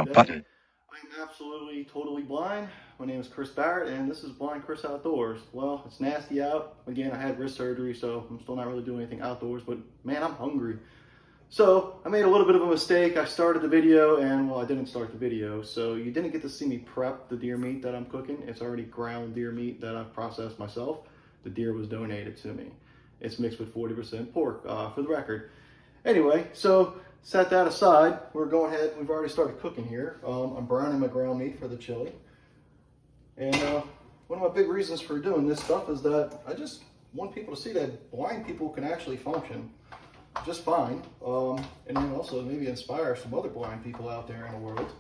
button. I'm absolutely, totally blind. My name is Chris Barrett, and this is Blind Chris Outdoors. Well, it's nasty out. Again, I had wrist surgery, so I'm still not really doing anything outdoors, but man, I'm hungry. So I made a little bit of a mistake. I started the video, and well, I didn't start the video, so you didn't get to see me prep the deer meat that I'm cooking. It's already ground deer meat that I've processed myself. The deer was donated to me. It's mixed with 40% pork, for the record. Anyway, so set that aside. We're going ahead. We've already started cooking here. I'm browning my ground meat for the chili. And one of my big reasons for doing this stuff is that I just want people to see that blind people can actually function just fine. And then also maybe inspire some other blind people out there in the world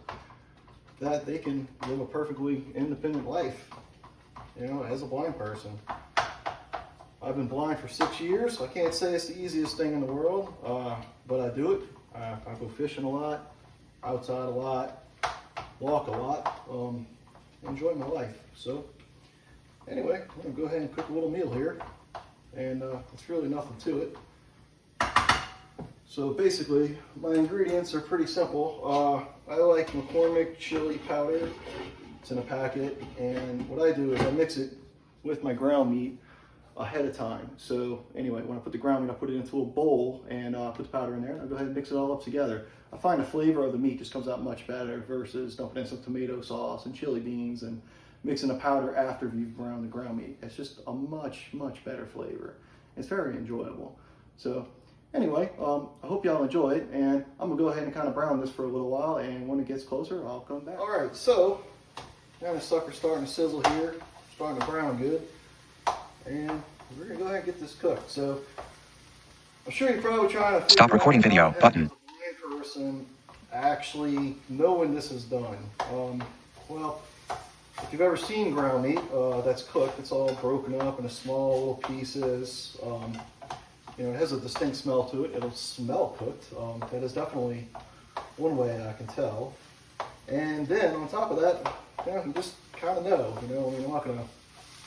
that they can live a perfectly independent life, you know, as a blind person. I've been blind for 6 years. I can't say it's the easiest thing in the world, but I do it. I go fishing a lot, outside a lot, walk a lot, enjoy my life. So anyway, I'm gonna go ahead and cook a little meal here, and it's really nothing to it. So basically, my ingredients are pretty simple. I like McCormick chili powder. It's in a packet, and what I do is I mix it with my ground meat ahead of time. So anyway, when I put the ground meat, I put it into a bowl and put the powder in there, and I go ahead and mix it all up together. I find the flavor of the meat just comes out much better versus dumping in some tomato sauce and chili beans and mixing the powder after you've browned the ground meat. It's just a much, much better flavor. It's very enjoyable. So anyway, I hope y'all enjoy it, and I'm gonna go ahead and kind of brown this for a little while, and when it gets closer, I'll come back. All right, so now the sucker's starting to sizzle here, starting to brown good. And we're gonna go ahead and get this cooked. So I'm sure you're probably trying to Stop recording video button. As a blind person actually know when this is done. Well, if you've ever seen ground meat that's cooked, it's all broken up into small little pieces. You know, it has a distinct smell to it. It'll smell cooked. That is definitely one way I can tell. And then on top of that, you just kind of know. You know, I mean, I'm not gonna.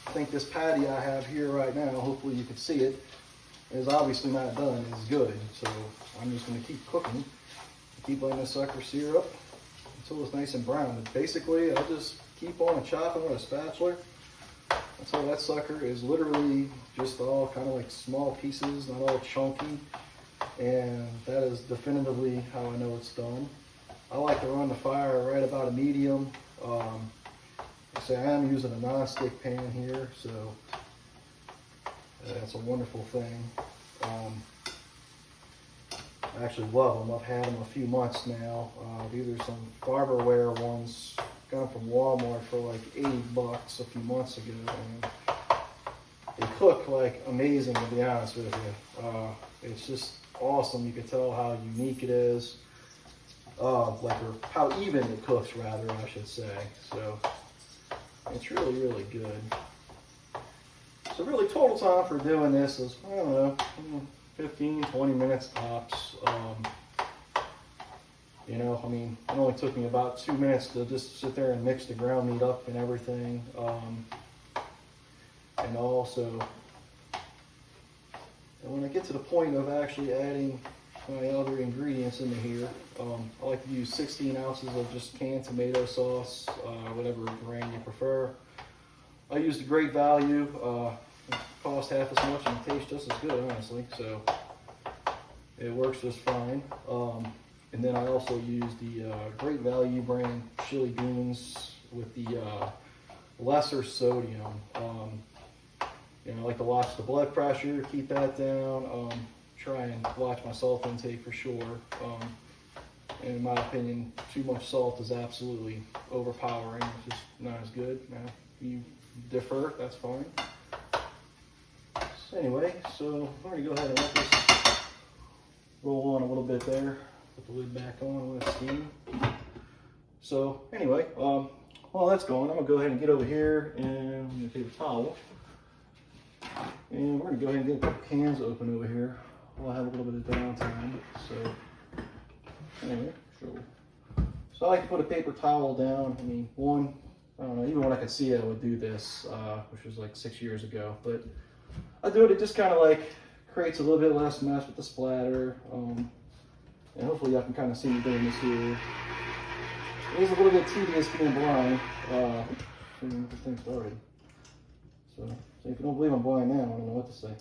I think this patty I have here right now, hopefully you can see it, is obviously not done as good. So I'm just going to keep cooking, keep letting this sucker sear up until it's nice and brown. And basically, I just keep on chopping with a spatula until that sucker is literally just all kind of like small pieces, not all chunky. And that is definitively how I know it's done. I like to run the fire right about a medium. So I am using a non-stick pan here, so that's a wonderful thing. I actually love them. I've had them a few months now. These are some Farberware ones, got them from Walmart for like $80 a few months ago, and they cook like amazing, to be honest with you. It's just awesome. You can tell how unique it is, or how even it cooks, rather, I should say. So it's really, really good. So really total time for doing this is, I don't know, 15, 20 minutes tops. You know, I mean, it only took me about 2 minutes to just sit there and mix the ground meat up and everything. And also, and when I get to the point of actually adding my other ingredients into here, I like to use 16 ounces of just canned tomato sauce, whatever brand you prefer. I use the Great Value. It costs half as much and it tastes just as good, honestly. So it works just fine. And then I also use the Great Value brand chili beans with the lesser sodium. You know, I like to watch the blood pressure, keep that down. Try and watch my salt intake for sure. And in my opinion, too much salt is absolutely overpowering. It's just not as good. Now, if you differ, that's fine. So anyway, so I'm going to go ahead and let this roll on a little bit there. Put the lid back on, let it steam. So anyway, while that's going, I'm going to go ahead and get over here and I'm going to take a towel. And we're going to go ahead and get a couple cans open over here. We'll have a little bit of downtime. So anyway, so I like to put a paper towel down. I mean, I don't know, even when I could see I would do this, which was like 6 years ago, but I do it, it just kind of like creates a little bit less mess with the splatter. And hopefully y'all can kind of see me doing this here. it is a little bit tedious being blind. Get this thing started. So if you don't believe I'm blind now, I don't know what to say.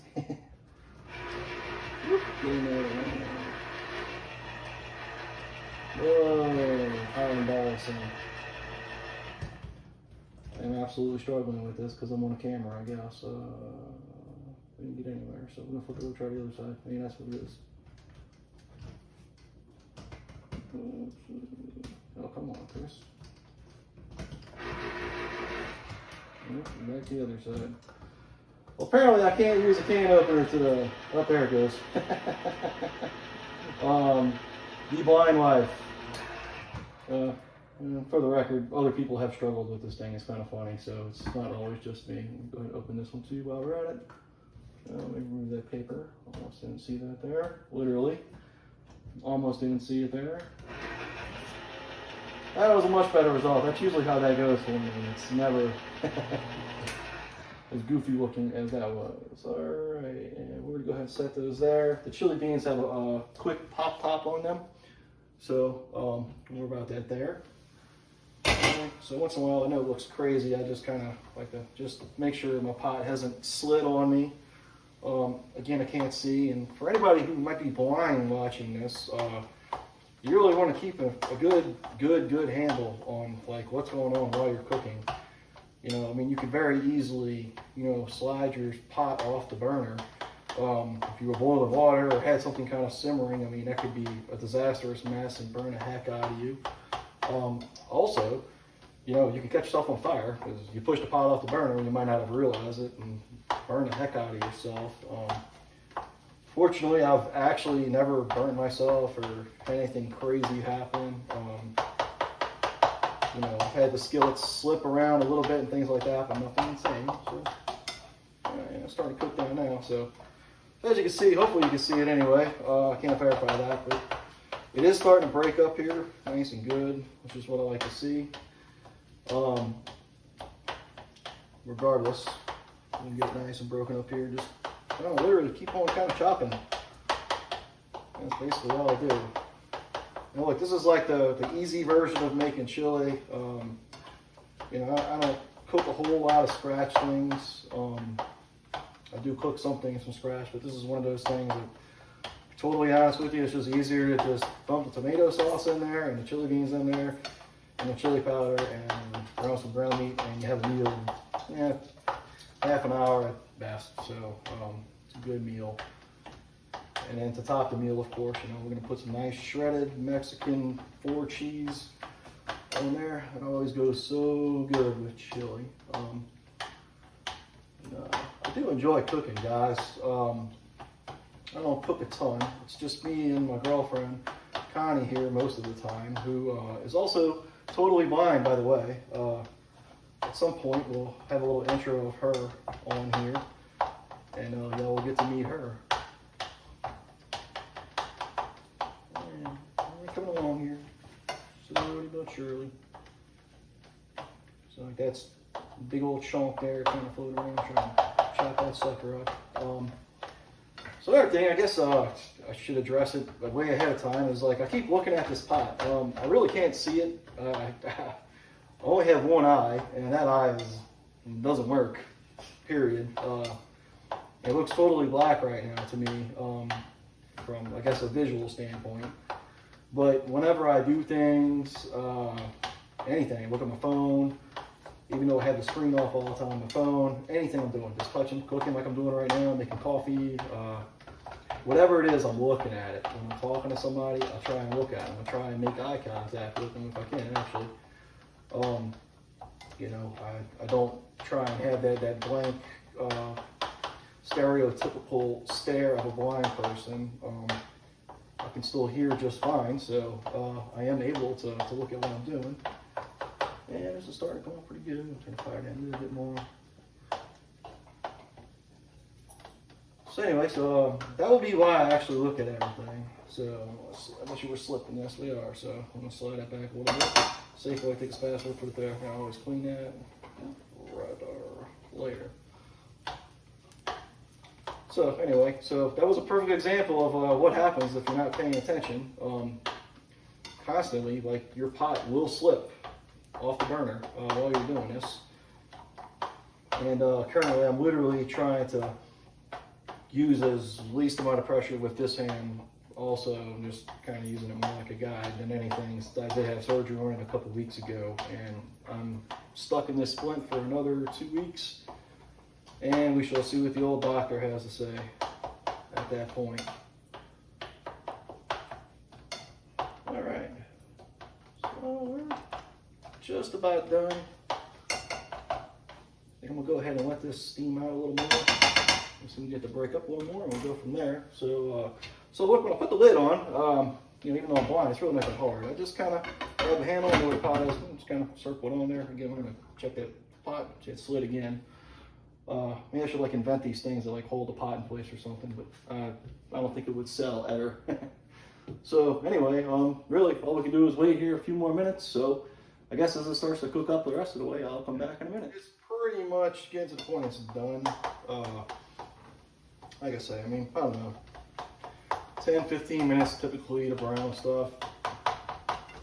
Whoa, how embarrassing. I'm absolutely struggling with this because I'm on a camera, I guess. We didn't get anywhere, so we're going to flip it over, try the other side. Maybe that's what it is. Oh, come on, Chris. Back to the other side. Well, apparently I can't use a can opener to the... Oh, there it goes. The blind life. For the record, other people have struggled with this thing. It's kind of funny, so it's not always just me. Go ahead and open this one too while we're at it. Maybe remove that paper. Almost didn't see that there. Literally. Almost didn't see it there. That was a much better result. That's usually how that goes for me. It's never as goofy looking as that was. Alright, and we're going to go ahead and set those there. The chili beans have a quick pop top on them. So, don't worry about that there. Okay, so once in a while, I know it looks crazy. I just kind of like to just make sure my pot hasn't slid on me. Again, I can't see. And for anybody who might be blind watching this, you really want to keep a good handle on like what's going on while you're cooking. You know, I mean, you could very easily, you know, slide your pot off the burner. If you were boiling water or had something kind of simmering, I mean, that could be a disastrous mess and burn the heck out of you. Also, you know, you can catch yourself on fire because you push the pot off the burner and you might not have realized it and burn the heck out of yourself. Fortunately, I've actually never burned myself or had anything crazy happen. You know, I've had the skillets slip around a little bit and things like that, but nothing insane. So, it's starting to cook down now. So, as you can see, hopefully you can see it anyway. I can't verify that, but it is starting to break up here, nice and good, which is what I like to see. Regardless, I'm gonna get it nice and broken up here. Just, I don't know, literally keep on kind of chopping. That's basically all I do. You know, look, this is like the easy version of making chili. You know, I don't cook a whole lot of scratch things. I do cook some things from scratch, but this is one of those things that, totally honest with you, it's just easier to just dump the tomato sauce in there and the chili beans in there and the chili powder and throw some ground meat and you have a meal in half an hour at best. So it's a good meal. And then to top the meal, of course, you know, we're going to put some nice shredded Mexican 4 cheese on there. It always goes so good with chili. I do enjoy cooking, guys. I don't cook a ton. It's just me and my girlfriend, Connie, here most of the time, who is also totally blind, by the way. At some point, we'll have a little intro of her on here, and y'all will get to meet her. And we're coming along here, slowly but surely. So that's a big old chunk there, kind of floating around, trying to chop that sucker up. So another thing, I guess I should address it way ahead of time, is like I keep looking at this pot. I really can't see it. I only have one eye, and that eye doesn't work, period. It looks totally black right now to me from, I guess, a visual standpoint. But whenever I do things, anything, look at my phone, even though I have the screen off all the time on my phone, anything I'm doing, just touching, cooking like I'm doing right now, making coffee, whatever it is, I'm looking at it. When I'm talking to somebody, I'll try and look at them. I'll try and make eye contact with them if I can, actually. You know, I don't try and have that blank, stereotypical stare of a blind person. I can still hear just fine, so I am able to look at what I'm doing. And this is starting going pretty good. I'm trying to fire down a little bit more. So anyway, so that will be why I actually look at everything. So I bet you we're slipping this. We are. So I'm going to slide that back a little bit. Safe way to take a spatula, put it there. I always clean that right later. So anyway, so that was a perfect example of what happens if you're not paying attention. constantly, like your pot will slip off the burner while you're doing this. And currently I'm literally trying to use as least amount of pressure with this hand also. I'm just kind of using it more like a guide than anything. I did have surgery on it a couple weeks ago, and I'm stuck in this splint for another 2 weeks, and we shall see what the old doctor has to say at that point. All right, so we're just about done. I think I'm gonna go ahead and let this steam out a little more. So we get to break up a little more, and we'll go from there. So, look, when I put the lid on, you know, even though I'm blind, it's really not that hard. I just kind of grab the handle and where the pot is, and just kind of circle it on there. Again, I'm gonna check that pot, it slid again. Maybe I should like invent these things that like hold the pot in place or something, but I don't think it would sell ever. So anyway, really, all we can do is wait here a few more minutes. So I guess as it starts to cook up the rest of the way, I'll come back in a minute. It's pretty much getting to the point it's done. Like I say, I mean, I don't know, 10-15 minutes typically to brown stuff.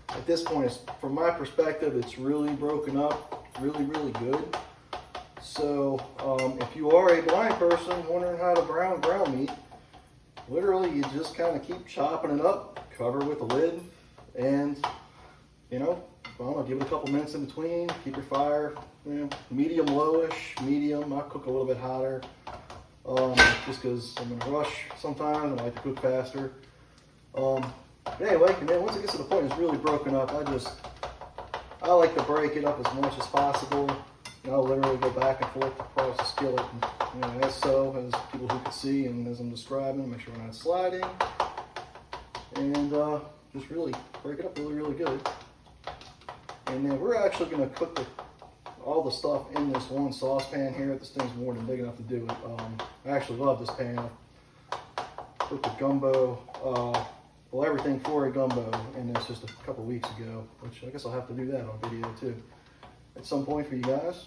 At this point, it's, from my perspective, it's really broken up, really good. So if you are a blind person wondering how to brown ground meat, literally you just kind of keep chopping it up, cover it with a lid, and you know, I don't know, give it a couple minutes in between, keep your fire, you know, medium lowish, medium. I'll cook a little bit hotter. Just because I'm in a rush sometimes, I like to cook faster. Anyway, and then once it gets to the point it's really broken up, I like to break it up as much as possible. And I'll literally go back and forth across the skillet, and, you know, as people who can see, and as I'm describing, make sure we're not sliding, and just really break it up really good. And then we're actually going to cook all the stuff in this one saucepan here. This thing's more than big enough to do it. I actually love this pan. Cooked the gumbo, well, everything for a gumbo, and this just a couple weeks ago, which I guess I'll have to do that on video too at some point for you guys.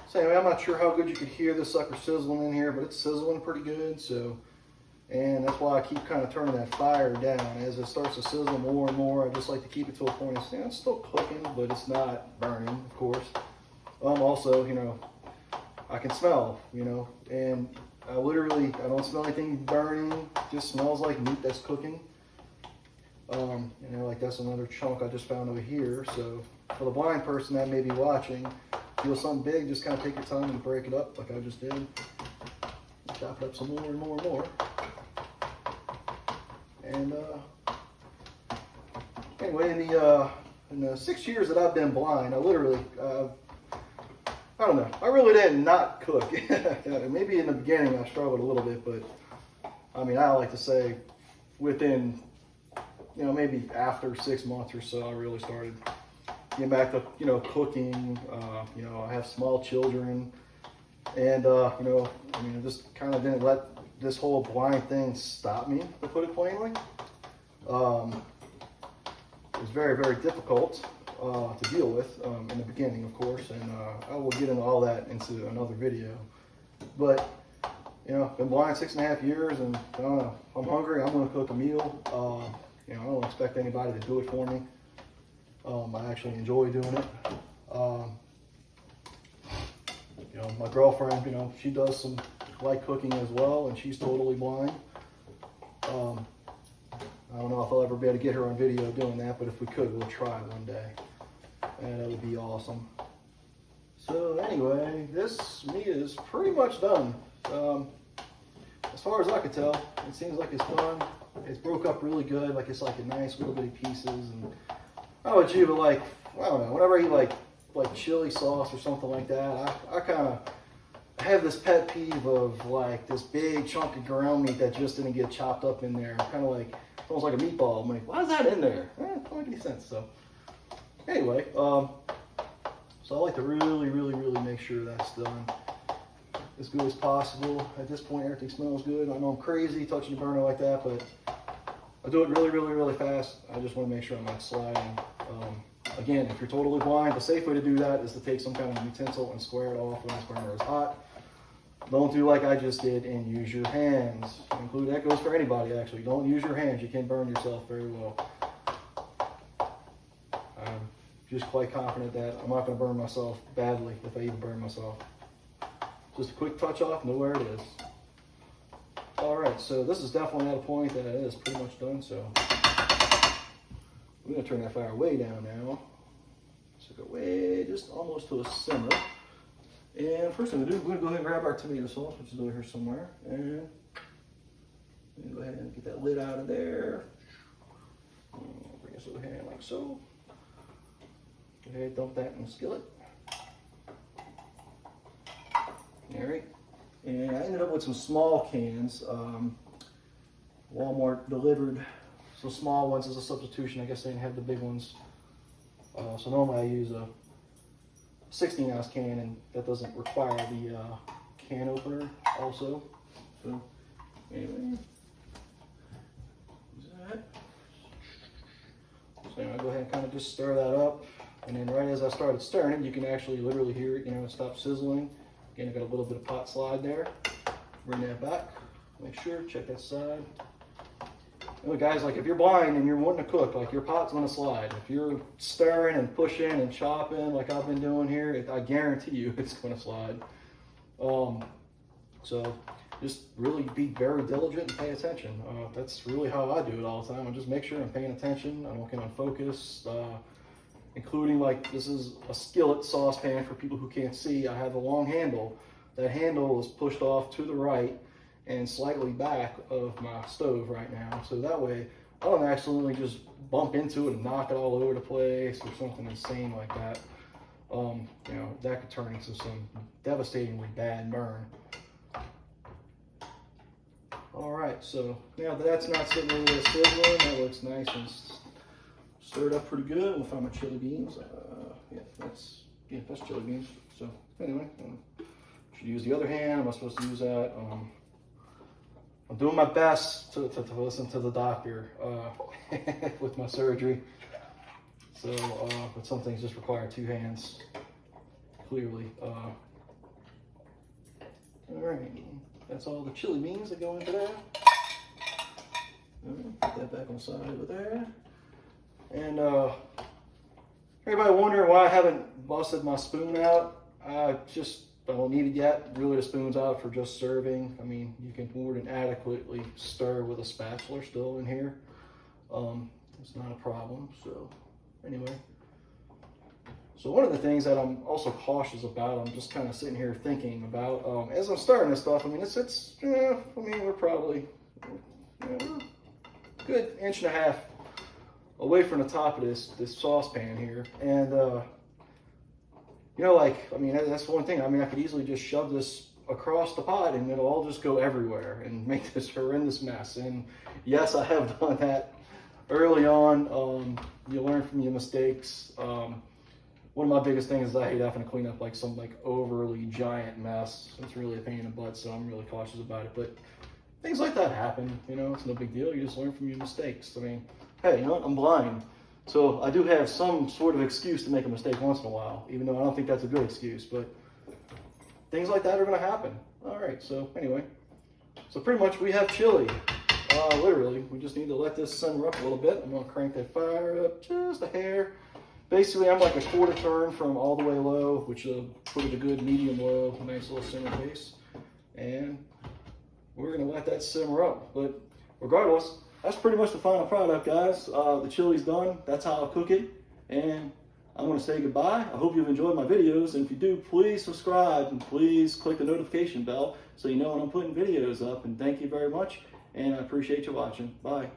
So anyway, I'm not sure how good you could hear this sucker sizzling in here, but it's sizzling pretty good. So, and that's why I keep kind of turning that fire down as it starts to sizzle more and more. I just like to keep it to a point of, you know, it's still cooking, but it's not burning, of course. Also, you know, I can smell, you know, and I don't smell anything burning. It just smells like meat that's cooking. You know, like that's another chunk I just found over here. So for the blind person that may be watching, feel something big, just kind of take your time and break it up like I just did. Chop it up some more and more and more. And anyway, in the 6 years that I've been blind, I literally, I don't know, I really did not cook. Maybe in the beginning I struggled a little bit, but I mean, I like to say within, you know, maybe after 6 months or so, I really started getting back to, you know, cooking. You know, I have small children, and you know, I mean, I just kind of didn't let this whole blind thing stop me, to put it plainly. It was very difficult to deal with in the beginning, of course, and I will get into all that into another video. But you know, been blind 6.5 years, and I don't know, if I'm hungry, I'm going to cook a meal. You know, I don't expect anybody to do it for me. I actually enjoy doing it. You know, my girlfriend, you know, she does some light cooking as well, and she's totally blind. I don't know if I'll ever be able to get her on video doing that, but if we could, we'll try one day, and that would be awesome. So anyway, this meat is pretty much done. As far as I can tell, it seems like it's done. It's broke up really good, like it's like a nice little bitty pieces, and I would achieve it like, I don't know, whenever I eat like chili sauce or something like that, I kind of have this pet peeve of like this big chunk of ground meat that just didn't get chopped up in there, kind of like, almost like a meatball. I'm like, why is that in there? It don't make any sense. So anyway, so I like to really make sure that's done as good as possible. At this point, everything smells good. I know I'm crazy touching the burner like that, but I do it really fast. I just want to make sure I'm not sliding. Again, if you're totally blind, the safe way to do that is to take some kind of utensil and square it off when this burner is hot. Don't do like I just did and use your hands. That goes for anybody actually. Don't use your hands. You can burn yourself very well. I'm just quite confident that I'm not going to burn myself badly if I even burn myself. Just a quick touch off, know where it is. Alright, so this is definitely at a point that it is pretty much done, so we're going to turn that fire way down now. So go way, just almost to a simmer. And first thing we're going to do, we're going to go ahead and grab our tomato sauce, which is over here somewhere. And go ahead and get that lid out of there. Bring this over here like so. Go ahead, dump that in the skillet. Alright. And I ended up with some small cans. Walmart delivered some small ones as a substitution. I guess they didn't have the big ones. So normally I use a 16-ounce can, and that doesn't require the can opener also. So anyway, use that. So I'll go ahead and kind of just stir that up. And then right as I started stirring it, you can actually literally hear it, it stop sizzling. Again, I got a little bit of pot slide there. Bring that back. Make sure, check that side. And look, guys, like if you're blind and you're wanting to cook, like your pot's gonna slide. If you're stirring and pushing and chopping like I've been doing here, I guarantee you it's gonna slide. So just really be very diligent and pay attention. That's really how I do it all the time. I just make sure I'm paying attention. I don't get unfocused. Including like this is a skillet saucepan for people who can't see. I have a long handle. That handle is pushed off to the right and slightly back of my stove right now. So that way I don't accidentally just bump into it and knock it all over the place or something insane like that. That could turn into some devastatingly bad burn. All right, so now that's not sitting over there sizzling, that looks nice and stirred up pretty good. We'll find my chili beans. That's chili beans. So anyway, should use the other hand. Am I supposed to use that? I'm doing my best to listen to the doctor with my surgery. So, but some things just require two hands, clearly. All right, that's all the chili beans that go into there. All right, put that back on the side over there. And everybody wondering why I haven't busted my spoon out. I don't need it yet. Really, the spoon's out for just serving. I mean, you can more than adequately stir with a spatula still in here. It's not a problem. So anyway, so one of the things that I'm also cautious about, I'm just kind of sitting here thinking about as I'm stirring this stuff. I mean, we're probably we're a good inch and a half away from the top of this saucepan here, and that's one thing. I mean, I could easily just shove this across the pot and it'll all just go everywhere and make this horrendous mess. And yes, I have done that early on. You learn from your mistakes. One of my biggest things is I hate having to clean up like some overly giant mess. It's really a pain in the butt, so I'm really cautious about it. But things like that happen. It's no big deal. You just learn from your mistakes. I mean, hey, you know what? I'm blind. So I do have some sort of excuse to make a mistake once in a while, even though I don't think that's a good excuse, but things like that are going to happen. All right, so anyway, so pretty much we have chili. Literally, we just need to let this simmer up a little bit. I'm going to crank that fire up just a hair. Basically, I'm like a quarter turn from all the way low, which will put it a good medium low, a nice little simmer pace. And we're going to let that simmer up. But regardless, that's pretty much the final product, guys. The chili's done. That's how I cook it. And I'm going to say goodbye. I hope you've enjoyed my videos. And if you do, please subscribe and please click the notification bell so you know when I'm putting videos up. And thank you very much. And I appreciate you watching. Bye.